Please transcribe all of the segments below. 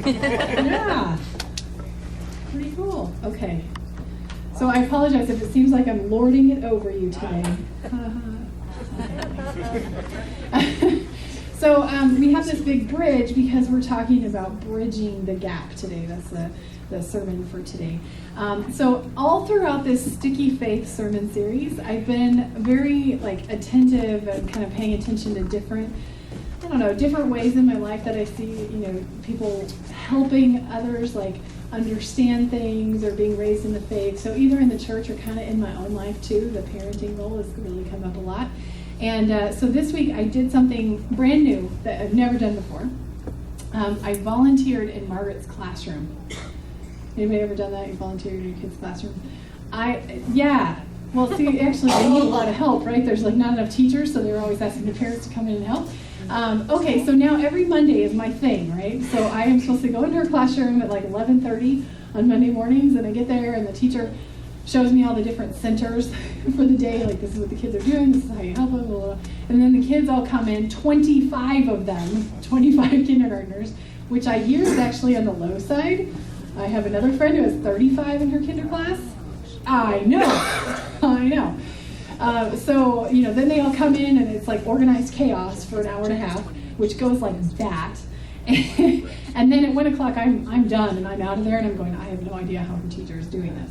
Yeah. Pretty cool. Okay. So I apologize if it seems like I'm lording it over you today. So we have this big bridge because we're talking about bridging the gap today. That's the sermon for today. So all throughout this Sticky Faith sermon series, I've been very attentive and kind of paying attention to different ways in my life that I see, people helping others understand things or being raised in the faith. So either in the church or kind of in my own life too. The parenting role has really come up a lot. And so this week I did something brand new that I've never done before. I volunteered in Margaret's classroom. Anybody ever done that? You volunteered in your kid's classroom? Yeah. Well, see, actually they need a lot of help, right? There's not enough teachers, so they're always asking the parents to come in and help. Okay, so now every Monday is my thing, right? So I am supposed to go into her classroom at 11:30 on Monday mornings, and I get there, and the teacher shows me all the different centers for the day, this is what the kids are doing, this is how you help them, blah, blah, blah. And then the kids all come in, 25 of them, 25 kindergartners, which I hear is actually on the low side. I have another friend who has 35 in her kinder class. I know. So, then they all come in and it's organized chaos for an hour and a half, which goes like that. And then at 1 o'clock, I'm done and I'm out of there and I'm going, I have no idea how her teacher is doing this.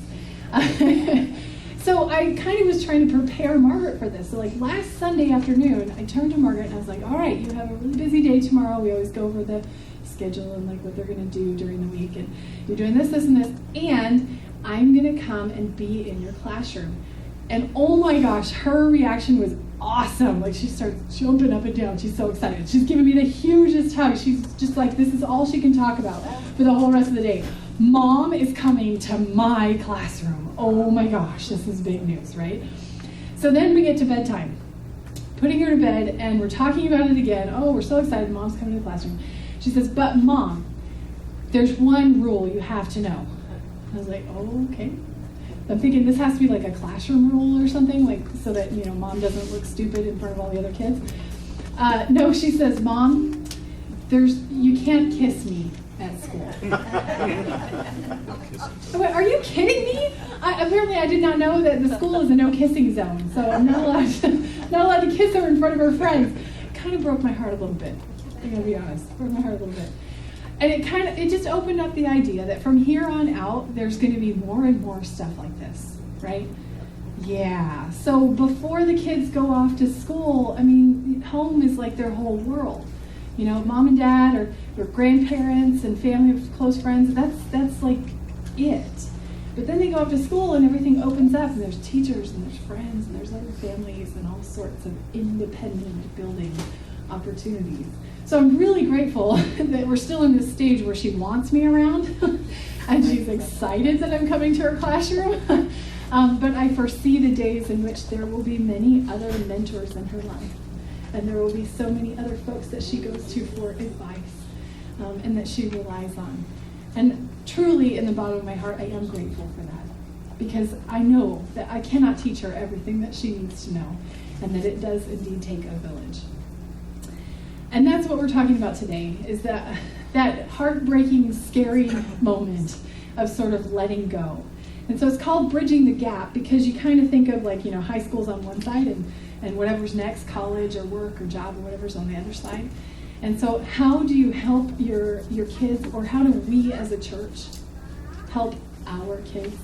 So I kind of was trying to prepare Margaret for this. So last Sunday afternoon, I turned to Margaret and I was like, all right, you have a really busy day tomorrow. We always go over the schedule and what they're going to do during the week. And you're doing this, and this. And I'm going to come and be in your classroom. And oh my gosh, her reaction was awesome. She starts jumping up and down. She's so excited. She's giving me the hugest hug. She's just this is all she can talk about for the whole rest of the day. Mom is coming to my classroom. Oh my gosh, this is big news, right? So then we get to bedtime. Putting her to bed, and we're talking about it again. Oh, we're so excited. Mom's coming to the classroom. She says, but Mom, there's one rule you have to know. I was like, oh, okay. I'm thinking this has to be a classroom rule or something, so that, Mom doesn't look stupid in front of all the other kids. No, she says, Mom, you can't kiss me at school. I went, are you kidding me? Apparently I did not know that the school is a no kissing zone, so I'm not allowed to kiss her in front of her friends. It kind of broke my heart a little bit. I'm gonna be honest, broke my heart a little bit. And it just opened up the idea that from here on out, there's going to be more and more stuff like this, right? Yeah. So before the kids go off to school, home is their whole world. Mom and dad or grandparents and family of close friends, that's it. But then they go off to school and everything opens up and there's teachers and there's friends and there's other families and all sorts of independent building opportunities. So I'm really grateful that we're still in this stage where she wants me around and she's excited that I'm coming to her classroom. But I foresee the days in which there will be many other mentors in her life. And there will be so many other folks that she goes to for advice and that she relies on. And truly, in the bottom of my heart, I am grateful for that. Because I know that I cannot teach her everything that she needs to know. And that it does indeed take a village. And that's what we're talking about today, is that heartbreaking, scary moment of sort of letting go. And so it's called bridging the gap because you kind of think of high school's on one side and whatever's next, college or work or job or whatever's on the other side. And so how do you help your kids, or how do we as a church help our kids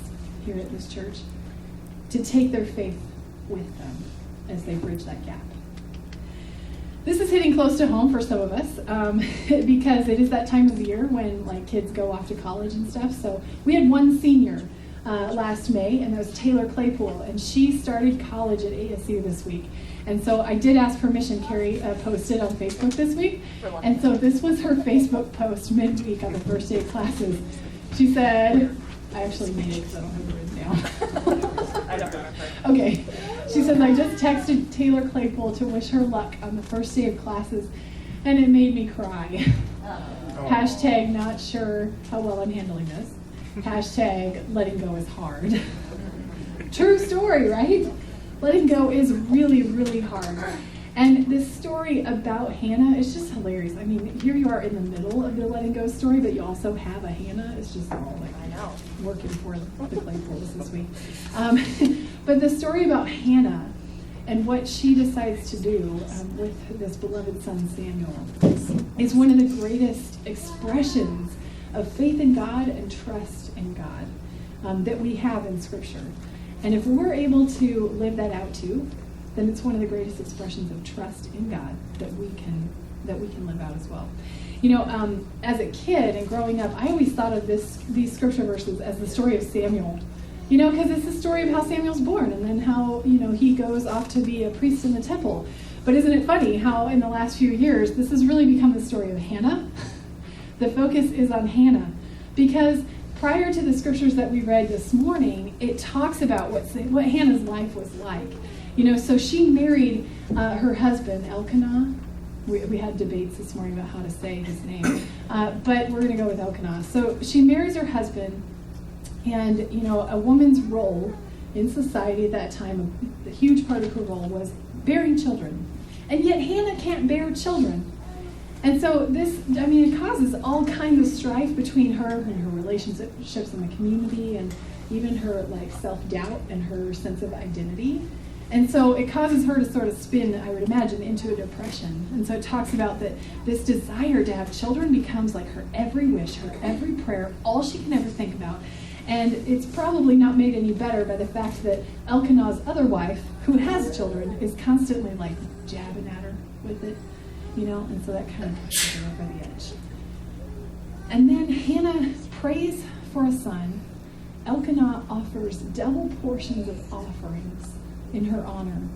here at this church to take their faith with them as they bridge that gap? This is hitting close to home for some of us because it is that time of year when kids go off to college and stuff. So we had one senior last May, and that was Taylor Claypool, and she started college at ASU this week. And so I did ask permission. Carrie posted on Facebook this week, and so this was her Facebook post midweek on the first day of classes. She said, I actually made it because I don't have it written down. I don't remember. Okay. She says, I just texted Taylor Claypool to wish her luck on the first day of classes, and it made me cry. Hashtag not sure how well I'm handling this. Hashtag letting go is hard. True story, right? Letting go is really, really hard. And this story about Hannah is just hilarious. I mean, here you are in the middle of the letting go story, but you also have a Hannah. It's just all like working for the Claypools this week. But the story about Hannah and what she decides to do with this beloved son Samuel is one of the greatest expressions of faith in God and trust in God that we have in Scripture. And if we're able to live that out too, then it's one of the greatest expressions of trust in God that we can live out as well. You know, as a kid and growing up, I always thought of these scripture verses as the story of Samuel. You know, because it's the story of how Samuel's born and then how, you know, he goes off to be a priest in the temple. But isn't it funny how in the last few years, this has really become the story of Hannah? The focus is on Hannah. Because prior to the scriptures that we read this morning, it talks about what Hannah's life was like. You know, so she married her husband, Elkanah. We had debates this morning about how to say his name. But we're going to go with Elkanah. So she marries her husband. And, you know, a woman's role in society at that time, a huge part of her role was bearing children. And yet Hannah can't bear children. And so it causes all kinds of strife between her and her relationships in the community and even her, self-doubt and her sense of identity. And so it causes her to sort of spin, I would imagine, into a depression. And so it talks about that this desire to have children becomes like her every wish, her every prayer, all she can ever think about. And it's probably not made any better by the fact that Elkanah's other wife, who has children, is constantly jabbing at her with it, you know, and so that kind of pushes her over the edge. And then Hannah prays for a son. Elkanah offers double portions of offerings in her honor.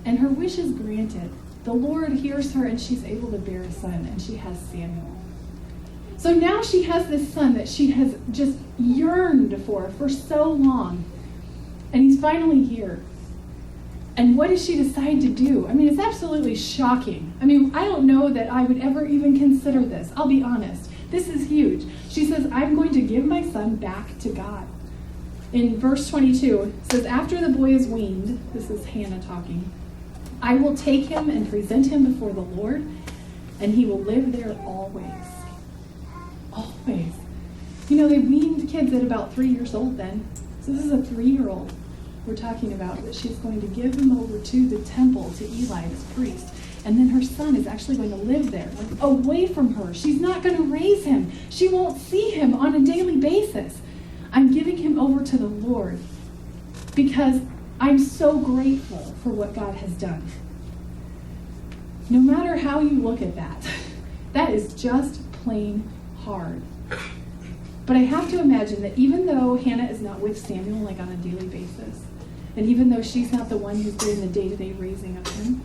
And her wish is granted. The Lord hears her and she's able to bear a son, and she has Samuel. So now she has this son that she has just yearned for so long. And he's finally here. And what does she decide to do? I mean, it's absolutely shocking. I mean, I don't know that I would ever even consider this. I'll be honest. This is huge. She says, I'm going to give my son back to God. In verse 22, it says, after the boy is weaned, this is Hannah talking, I will take him and present him before the Lord, and he will live there always. Always. You know, they weaned kids at about 3 years old then. So this is a 3-year-old we're talking about, that she's going to give him over to the temple, to Eli, this priest. And then her son is actually going to live there, away from her. She's not going to raise him. She won't see him on a daily basis. I'm giving him over to the Lord because I'm so grateful for what God has done. No matter how you look at that, that is just plain hard. But I have to imagine that even though Hannah is not with Samuel on a daily basis, and even though she's not the one who's doing the day-to-day raising of him,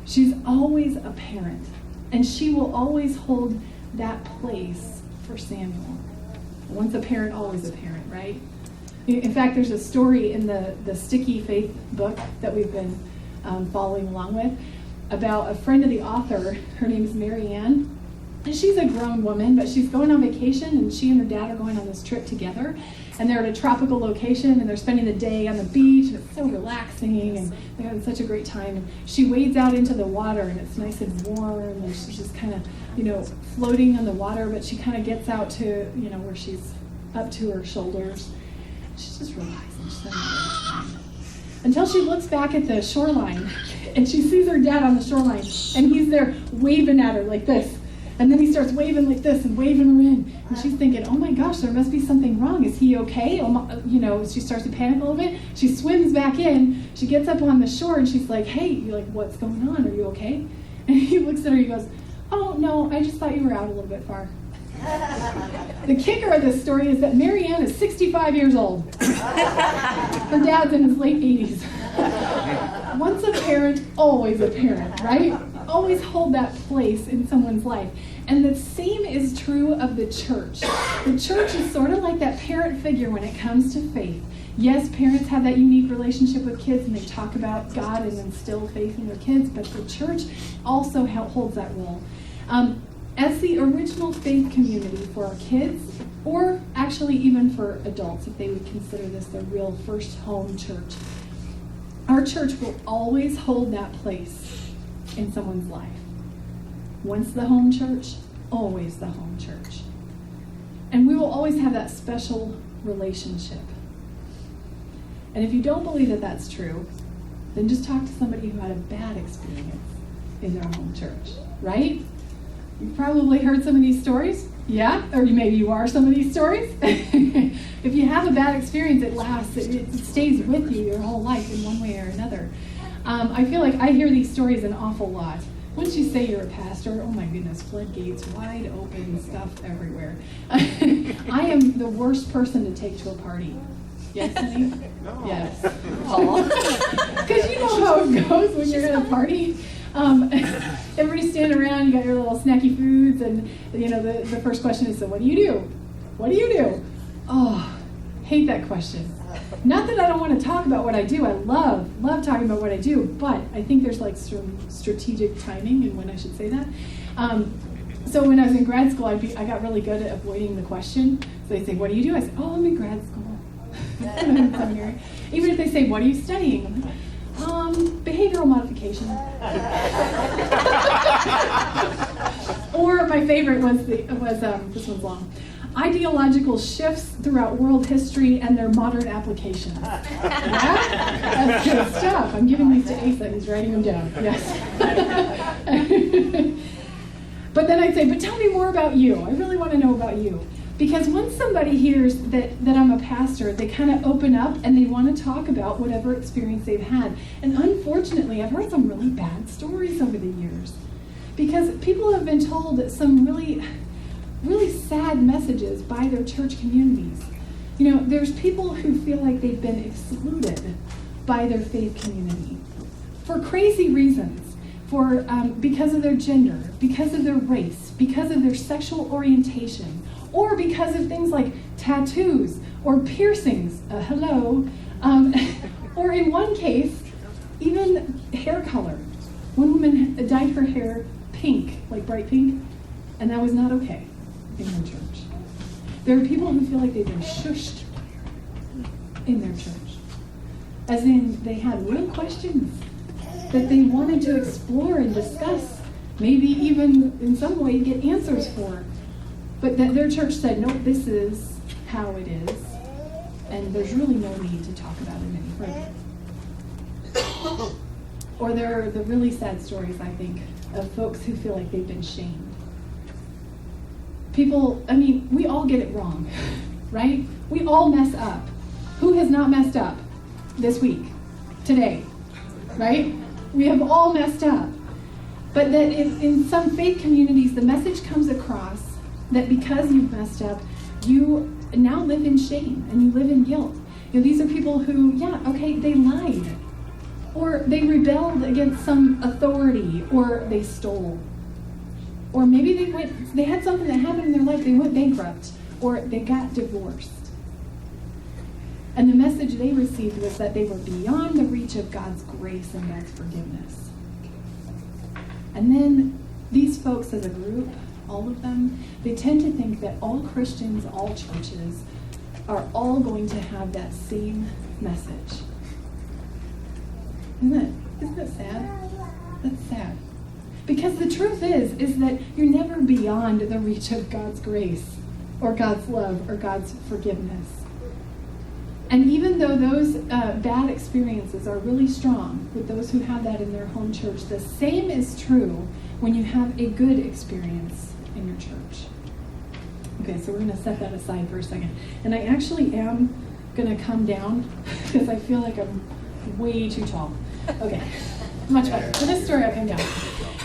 she's always a parent. And she will always hold that place for Samuel. Once a parent, always a parent, right? In fact, there's a story in the Sticky Faith book that we've been following along with about a friend of the author. Her name is Mary Ann. And she's a grown woman, but she's going on vacation, and she and her dad are going on this trip together. And they're at a tropical location, and they're spending the day on the beach, and it's so relaxing, and they're having such a great time. And she wades out into the water, and it's nice and warm, and she's just kind of, floating on the water, but she kind of gets out to, where she's up to her shoulders. She's just relaxing. She's having a great time. Until she looks back at the shoreline, and she sees her dad on the shoreline, and he's there waving at her like this. And then he starts waving like this and waving her in. And she's thinking, oh my gosh, there must be something wrong. Is he okay? She starts to panic a little bit. She swims back in. She gets up on the shore and she's like, hey, what's going on? Are you okay? And he looks at her, he goes, oh no, I just thought you were out a little bit far. The kicker of this story is that Mary Ann is 65 years old. Her dad's in his late 80s. Once a parent, always a parent, right? Always hold that place in someone's life. And the same is true of the church. The church is sort of like that parent figure when it comes to faith. Yes, parents have that unique relationship with kids, and they talk about God and instill faith in their kids, but the church also holds that role. As the original faith community for our kids, or actually even for adults, if they would consider this their real first home church, our church will always hold that place in someone's life. Once the home church, always the home church. And we will always have that special relationship. And if you don't believe that that's true, then just talk to somebody who had a bad experience in their home church, right? You've probably heard some of these stories, yeah? Or maybe you are some of these stories. If you have a bad experience, it lasts, it stays with you your whole life in one way or another. I feel like I hear these stories an awful lot. Once you say you're a pastor, oh my goodness, floodgates wide open, stuff everywhere. I am the worst person to take to a party. Yes, honey? No. Yes. Because you know how it goes when you're at a party. Everybody's standing around, you got your little snacky foods, and you know the first question is, so what do you do? What do you do? Oh, hate that question. Not that I don't want to talk about what I do. I love talking about what I do, but I think there's like some strategic timing in when I should say that. So when I was in grad school, I got really good at avoiding the question. So they say, what do you do? I say, oh, I'm in grad school. Even if they say, what are you studying? I'm like, behavioral modification. Or my favorite was this one's long. Ideological shifts throughout world history and their modern applications. Yeah? That's good stuff. I'm giving these to Asa. He's writing them down. Yes. But then I'd say, but tell me more about you. I really want to know about you. Because once somebody hears that I'm a pastor, they kind of open up and they want to talk about whatever experience they've had. And unfortunately, I've heard some really bad stories over the years. Because people have been told some really sad messages by their church communities. You know, there's people who feel like they've been excluded by their faith community for crazy reasons. Because of their gender, because of their race, because of their sexual orientation, or because of things like tattoos or piercings, or in one case, even hair color. One woman dyed her hair pink, like bright pink, and that was not okay in her church. There are people who feel like they've been shushed in their church, as in they had real questions that they wanted to explore and discuss, maybe even in some way get answers for. But that their church said, no, this is how it is, and there's really no need to talk about it any further. Or there are the really sad stories, I think, of folks who feel like they've been shamed. People, I mean, we all get it wrong, right? We all mess up. Who has not messed up this week, today, right? We have all messed up. But that in some faith communities, the message comes across that because you've messed up, you now live in shame and you live in guilt. You know, these are people who, they lied. Or they rebelled against some authority, or they stole. Or maybe they had something that happened in their life, they went bankrupt, or they got divorced. And the message they received was that they were beyond the reach of God's grace and God's forgiveness. And then these folks as a group, all of them, they tend to think that all Christians, all churches, are all going to have that same message. Isn't that sad? That's sad. Because the truth is that you're never beyond the reach of God's grace, or God's love, or God's forgiveness. And even though those bad experiences are really strong with those who have that in their home church, the same is true when you have a good experience in your church. Okay, so we're going to set that aside for a second. And I actually am going to come down because I feel like I'm way too tall. Okay, much better. For this story, I'll come down.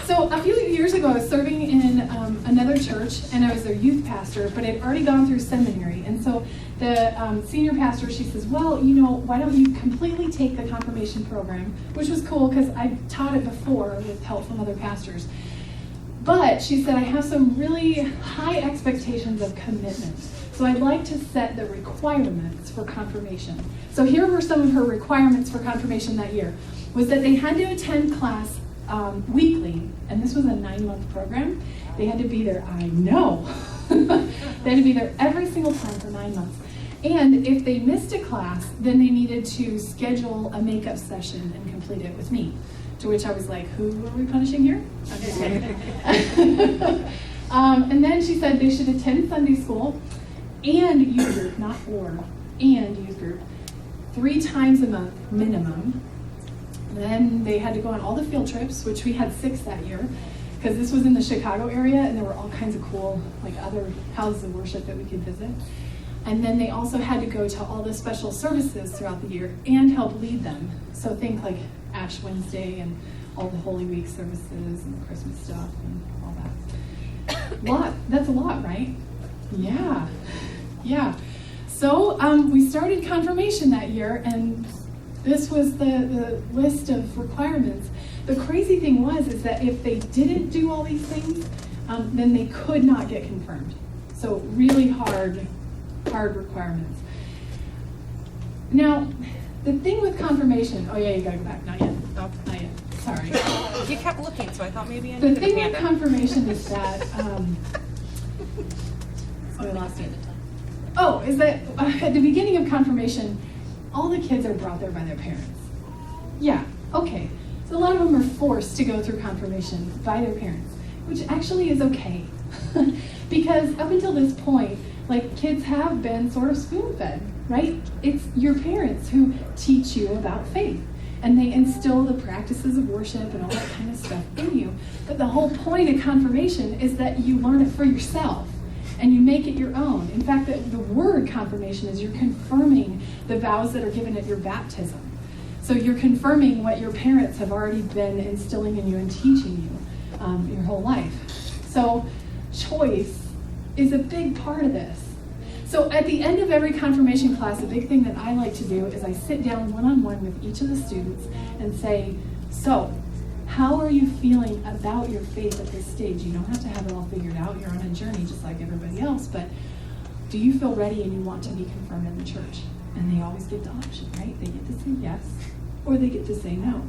So a few years ago, I was serving in another church, and I was their youth pastor, but I'd already gone through seminary. And so the senior pastor, she says, well, you know, why don't you completely take the confirmation program, which was cool because I taught it before with help from other pastors. But she said, I have some really high expectations of commitment. So I'd like to set the requirements for confirmation. So here were some of her requirements for confirmation that year, was that they had to attend class weekly, and this was a 9-month program. They had to be there, I know. They had to be there every single time for 9 months. And if they missed a class, then they needed to schedule a makeup session and complete it with me. To which I was like, who are we punishing here? I'm just kidding. And then she said they should attend Sunday school and youth group, not or, and youth group, 3 times a month minimum. And then they had to go on all the field trips, which we had 6 that year, because this was in the Chicago area, and there were all kinds of cool, like, other houses of worship that we could visit. And then they also had to go to all the special services throughout the year and help lead them. So think like Ash Wednesday and all the Holy Week services and the Christmas stuff and all that. That's a lot, right? Yeah. So we started confirmation that year, and this was the list of requirements. The crazy thing is that if they didn't do all these things, then they could not get confirmed. So really hard requirements. Now, the thing with confirmation, oh yeah, you gotta go back, not yet. Oh. Not yet, sorry. You kept looking, so I thought maybe I The needed a thing panda. with confirmation is that, I lost it. Oh, is that at the beginning of confirmation, all the kids are brought there by their parents. Yeah, okay. So a lot of them are forced to go through confirmation by their parents, which actually is okay. Because up until this point, like, kids have been sort of spoon-fed, right? It's your parents who teach you about faith, and they instill the practices of worship and all that kind of stuff in you. But the whole point of confirmation is that you learn it for yourself, and you make it your own. In fact, the word confirmation is you're confirming the vows that are given at your baptism. So you're confirming what your parents have already been instilling in you and teaching you your whole life. So choice is a big part of this. So at the end of every confirmation class, a big thing that I like to do is I sit down one-on-one with each of the students and say, so how are you feeling about your faith at this stage? You don't have to have it all figured out. You're on a journey just like everybody else, but do you feel ready and you want to be confirmed in the church? And they always get the option, right? They get to say yes, or they get to say no.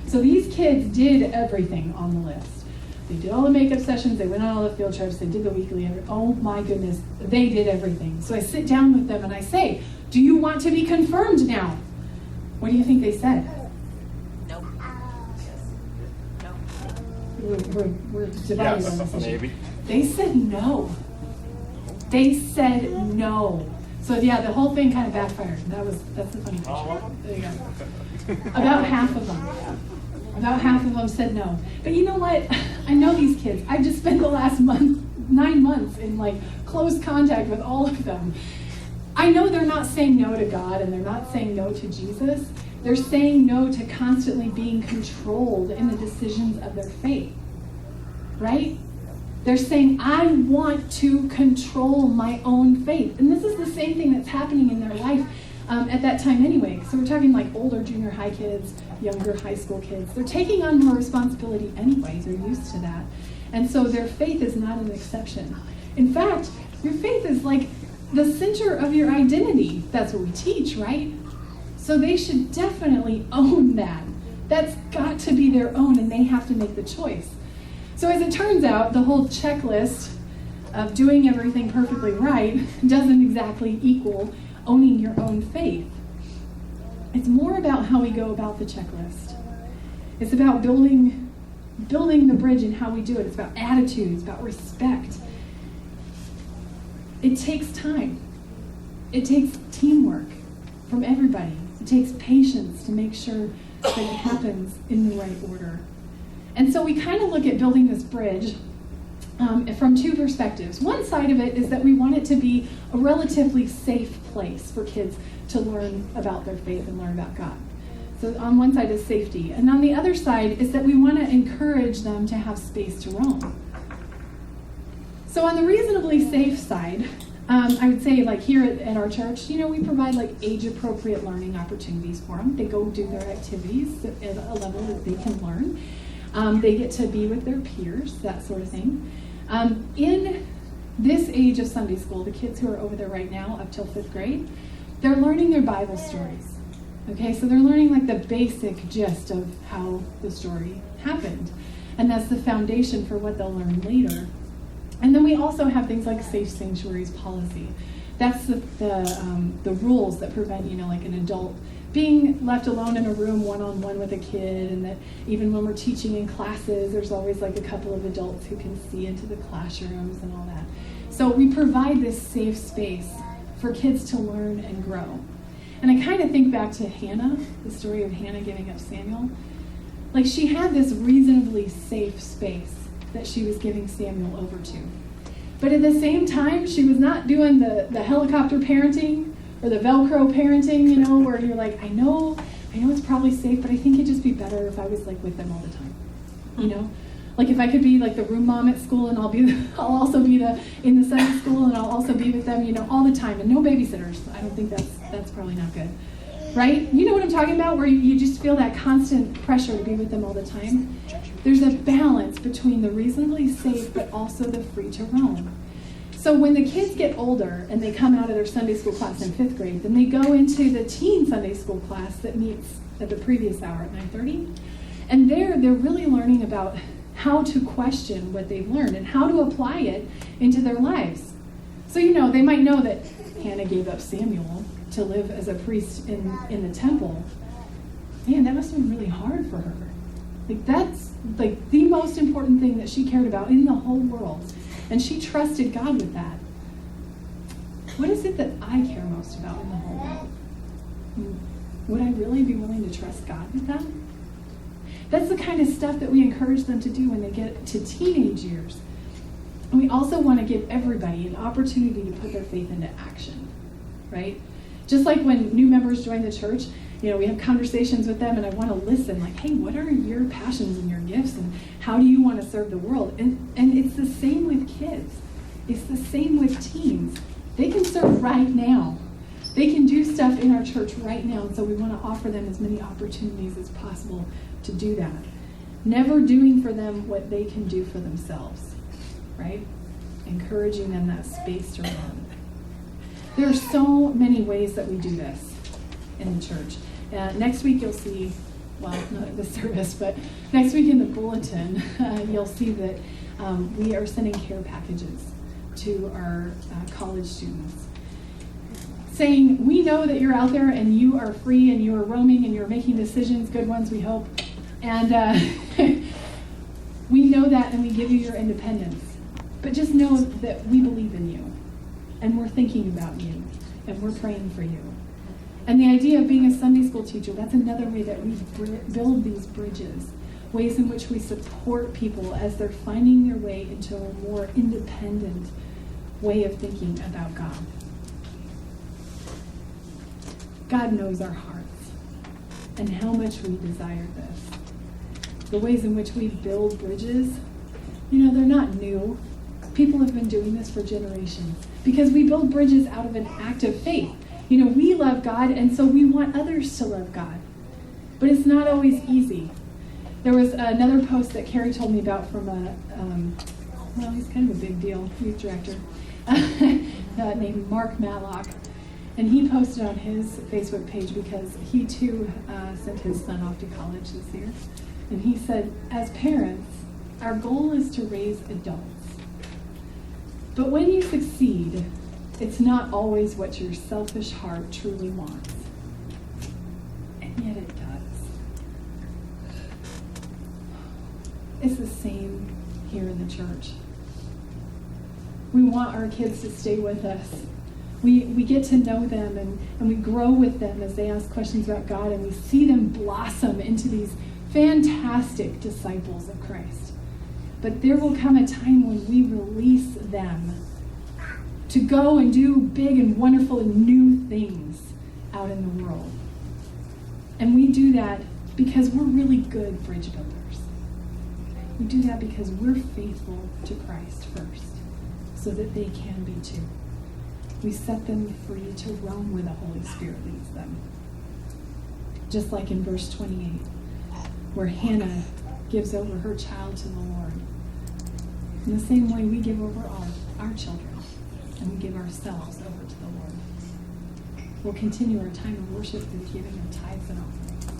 So these kids did everything on the list. They did all the makeup sessions, they went on all the field trips, they did the weekly, oh my goodness, they did everything. So I sit down with them and I say, do you want to be confirmed now? What do you think they said? Nope. No. We're divided on this issue. Maybe. They said no. They said no. So yeah, the whole thing kind of backfired. That's the funny picture. There you go. About half of them said no. But you know what? I know these kids. I've just spent the last 9 months in like close contact with all of them. I know they're not saying no to God and they're not saying no to Jesus. They're saying no to constantly being controlled in the decisions of their faith. Right? They're saying, I want to control my own faith. And this is the same thing that's happening in their life at that time anyway. So we're talking like older junior high kids, younger high school kids. They're taking on more responsibility anyway. They're used to that. And so their faith is not an exception. In fact, your faith is like the center of your identity. That's what we teach, right? So they should definitely own that. That's got to be their own, and they have to make the choice. So as it turns out, the whole checklist of doing everything perfectly right doesn't exactly equal owning your own faith. It's more about how we go about the checklist. It's about building the bridge and how we do it. It's about attitude. It's about respect. It takes time. It takes teamwork from everybody. It takes patience to make sure that it happens in the right order. And so we kind of look at building this bridge from 2 perspectives. One side of it is that we want it to be a relatively safe place for kids to learn about their faith and learn about God. So on one side is safety. And on the other side is that we want to encourage them to have space to roam. So on the reasonably safe side, I would say like here at our church, we provide like age-appropriate learning opportunities for them. They go do their activities at a level that they can learn. They get to be with their peers, that sort of thing. In this age of Sunday school, the kids who are over there right now, up till 5th grade, they're learning their Bible stories. Okay, so they're learning like the basic gist of how the story happened. And that's the foundation for what they'll learn later. And then we also have things like safe sanctuaries policy. That's the rules that prevent, like an adult being left alone in a room one-on-one with a kid, and that even when we're teaching in classes, there's always like a couple of adults who can see into the classrooms and all that. So we provide this safe space for kids to learn and grow. And I kind of think back to Hannah, the story of Hannah giving up Samuel. Like, she had this reasonably safe space that she was giving Samuel over to. But at the same time, she was not doing the helicopter parenting or the Velcro parenting, where you're like, I know it's probably safe, but I think it'd just be better if I was like with them all the time, Like, if I could be like the room mom at school, and I'll also be in the Sunday school, and I'll also be with them, all the time, and no babysitters. I don't think that's probably not good, right? You know what I'm talking about, where you just feel that constant pressure to be with them all the time. There's a balance between the reasonably safe, but also the free to roam. So when the kids get older and they come out of their Sunday school class in 5th grade, then they go into the teen Sunday school class that meets at the previous hour at 9:30, and they're really learning about how to question what they've learned and how to apply it into their lives. So, they might know that Hannah gave up Samuel to live as a priest in the temple. Man, that must have been really hard for her. Like, that's like the most important thing that she cared about in the whole world. And she trusted God with that. What is it that I care most about in the whole world? Would I really be willing to trust God with that? That's the kind of stuff that we encourage them to do when they get to teenage years. And we also want to give everybody an opportunity to put their faith into action, right? Just like when new members join the church, we have conversations with them, and I want to listen, like, hey, what are your passions and your gifts, and how do you want to serve the world? And it's the same with kids. It's the same with teens. They can serve right now. They can do stuff in our church right now, and so we want to offer them as many opportunities as possible to do that. Never doing for them what they can do for themselves, right? Encouraging them that space to run. There are so many ways that we do this in the church. Next week you'll see, well, not at the service, but next week in the bulletin, you'll see that we are sending care packages to our college students, saying, we know that you're out there and you are free and you are roaming and you're making decisions, good ones, we hope. And we know that, and we give you your independence. But just know that we believe in you, and we're thinking about you, and we're praying for you. And the idea of being a Sunday school teacher, that's another way that we build these bridges, ways in which we support people as they're finding their way into a more independent way of thinking about God. God knows our hearts and how much we desire this. The ways in which we build bridges, they're not new. People have been doing this for generations because we build bridges out of an act of faith. We love God, and so we want others to love God. But it's not always easy. There was another post that Carrie told me about from he's kind of a big deal, youth director, named Mark Matlock. And he posted on his Facebook page because he too sent his son off to college this year. And he said, as parents, our goal is to raise adults. But when you succeed, it's not always what your selfish heart truly wants. And yet it does. It's the same here in the church. We want our kids to stay with us. We get to know them and we grow with them as they ask questions about God, and we see them blossom into these fantastic disciples of Christ. But there will come a time when we release them to go and do big and wonderful and new things out in the world. And we do that because we're really good bridge builders. We do that because we're faithful to Christ first, so that they can be too. We set them free to roam where the Holy Spirit leads them. Just like in verse 28, where Hannah gives over her child to the Lord. In the same way, we give over our children, and we give ourselves over to the Lord. We'll continue our time of worship with giving of tithes and offerings.